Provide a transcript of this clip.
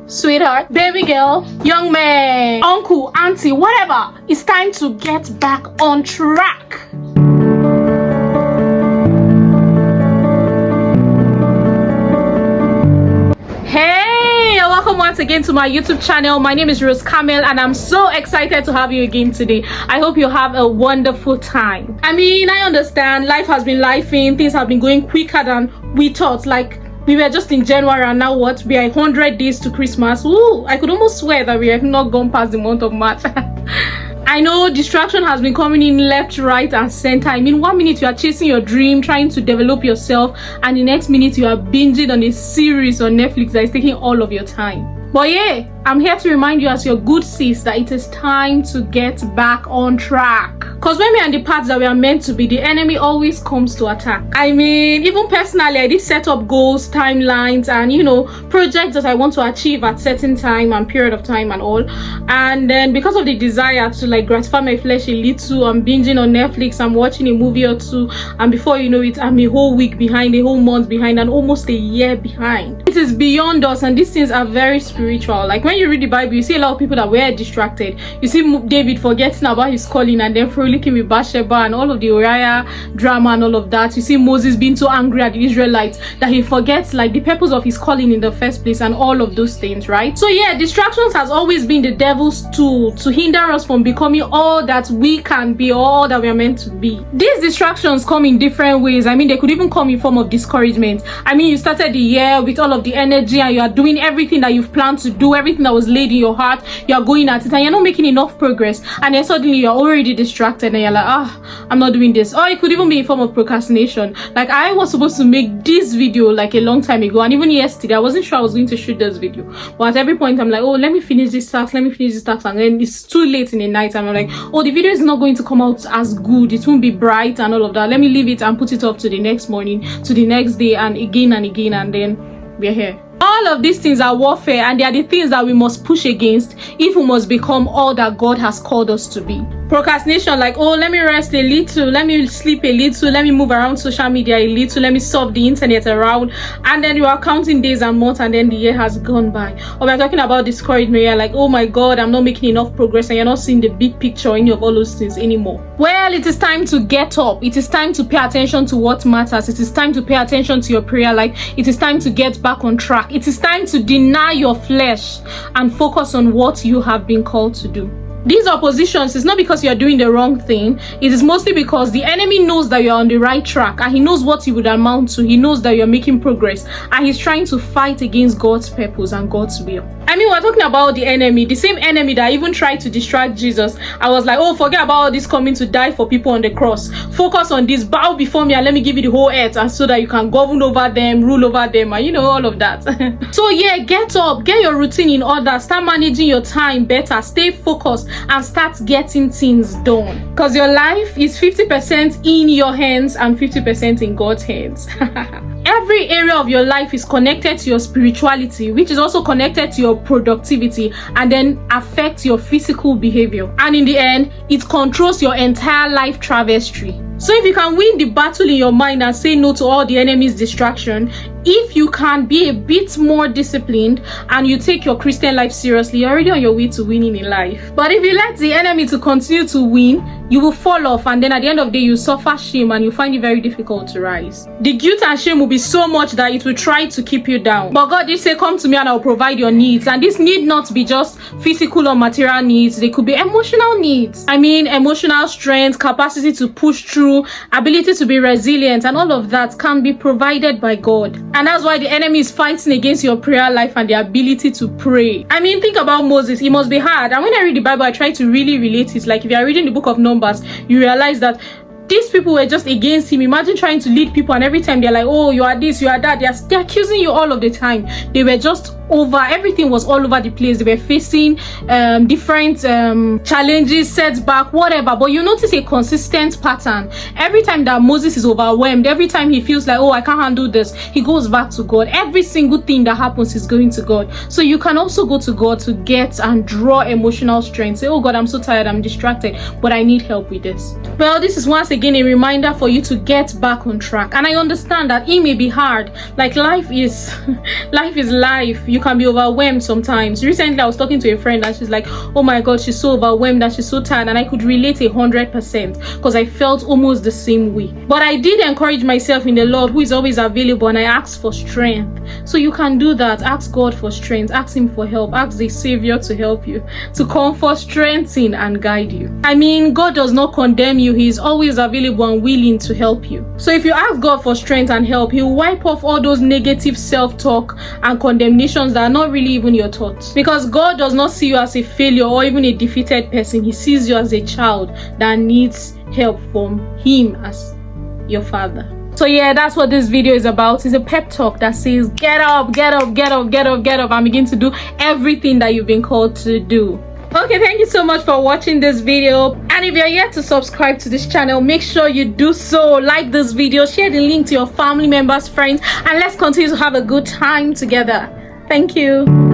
sweetheart, baby girl, young man, uncle, auntie, whatever. It's time to get back on track. Hey, welcome once again to my YouTube channel. My name is Rose Camel and I'm so excited to have you again today. I hope you have a wonderful time. I mean, I understand life has been lifing, things have been going quicker than we thought. Like, we were just in January and now what? We are 100 days to Christmas. Ooh, I could almost swear that we have not gone past the month of March. I know distraction has been coming in left, right, and center. I mean, 1 minute you are chasing your dream, trying to develop yourself, and the next minute you are binging on a series on Netflix that is taking all of your time. But yeah, I'm here to remind you as your good sis that it is time to get back on track. Because when we are in the paths that we are meant to be, the enemy always comes to attack. I mean, even personally, I did set up goals, timelines, and projects that I want to achieve at certain time and period of time and all. And then because of the desire to gratify my flesh a little, I'm binging on Netflix, I'm watching a movie or two, and before you know it, I'm a whole week behind, a whole month behind, and almost a year behind. It is beyond us, and these things are very spiritual. Like when you read the Bible, you see a lot of people that were distracted. You see David forgetting about his calling and then frolicking with Bathsheba and all of the Uriah drama and all of that. You see Moses being so angry at the Israelites that he forgets the purpose of his calling in the first place and all of those things, right? So yeah, distractions has always been the devil's tool to hinder us from becoming all that we can be, all that we are meant to be. These distractions come in different ways. I mean, they could even come in form of discouragement. I mean, you started the year with all of the energy and you are doing everything that you've planned to do, everything that was laid in your heart, you are going at it and you're not making enough progress, and then suddenly you're already distracted and you're like, I'm not doing this. Or it could even be in form of procrastination. Like, I was supposed to make this video a long time ago, and even yesterday I wasn't sure I was going to shoot this video, but at every point I'm like, let me finish this task, and then it's too late in the night and I'm like, the video is not going to come out as good, it won't be bright and all of that, let me leave it and put it off to the next morning, to the next day, and again, and then we're here. All of these things are warfare, and they are the things that we must push against if we must become all that God has called us to be. Procrastination, let me rest a little, let me sleep a little, let me move around social media a little, let me surf the internet around, and then you are counting days and months and then the year has gone by. Or we're talking about discouragement, you're like, oh my God, I'm not making enough progress, and you're not seeing the big picture or any of all those things anymore. Well, it is time to get up. It is time to pay attention to what matters. It is time to pay attention to your prayer life. It is time to get back on track. It is time to deny your flesh and focus on what you have been called to do. These oppositions is not because you're doing the wrong thing. It is mostly because the enemy knows that you're on the right track and he knows what you would amount to. He knows that you're making progress and he's trying to fight against God's purpose and God's will. I mean, we're talking about the enemy, the same enemy that even tried to distract Jesus. I was like, forget about all this coming to die for people on the cross. Focus on this, bow before me and let me give you the whole earth, and so that you can govern over them, rule over them, and all of that. So yeah, get up, get your routine in order, start managing your time better, stay focused, and start getting things done. Because your life is 50% in your hands and 50% in God's hands. Every area of your life is connected to your spirituality, which is also connected to your productivity, and then affects your physical behavior. And in the end, it controls your entire life traversary. So if you can win the battle in your mind and say no to all the enemy's distraction, if you can be a bit more disciplined and you take your Christian life seriously, you're already on your way to winning in life. But if you let the enemy to continue to win, you will fall off, and then at the end of the day, you suffer shame and you find it very difficult to rise. The guilt and shame will be so much that it will try to keep you down. But God did say, come to me and I'll provide your needs. And this need not be just physical or material needs. They could be emotional needs. I mean, emotional strength, capacity to push through, ability to be resilient, and all of that can be provided by God. And that's why the enemy is fighting against your prayer life and the ability to pray. I mean, think about Moses. It must be hard. And when I read the Bible, I try to really relate it. Like if you are reading the book of Numbers, you realize that these people were just against him. Imagine trying to lead people and every time they're like, you are this, you are that. They're accusing you all of the time. They were just everything was all over the place. They were facing different challenges, setback, whatever. But you notice a consistent pattern. Every time that Moses is overwhelmed, every time he feels like, I can't handle this, he goes back to God. Every single thing that happens is going to God. So you can also go to God to get and draw emotional strength. Say, God, I'm so tired, I'm distracted, but I need help with this. Well, this is once again a reminder for you to get back on track. And I understand that it may be hard. Like life is life. you can be overwhelmed sometimes. Recently I was talking to a friend and she's like, oh my god, she's so overwhelmed and she's so tired, and I could relate 100% because I felt almost the same way. But I did encourage myself in the Lord, who is always available, and I asked for strength. So you can do that. Ask God for strength, ask him for help, ask the Savior to help you, to comfort, strengthen and guide you. I mean, God does not condemn you. He is always available and willing to help you. So if you ask God for strength and help, he'll wipe off all those negative self-talk and condemnations that are not really even your thoughts. Because God does not see you as a failure or even a defeated person. He sees you as a child that needs help from him as your father. So yeah, that's what this video is about. It's a pep talk that says get up, get up, get up, get up, get up, and begin to do everything that you've been called to do. Okay, thank you so much for watching this video, and if you're yet to subscribe to this channel, make sure you do so. Like this video, share the link to your family members, friends, and let's continue to have a good time together. Thank you.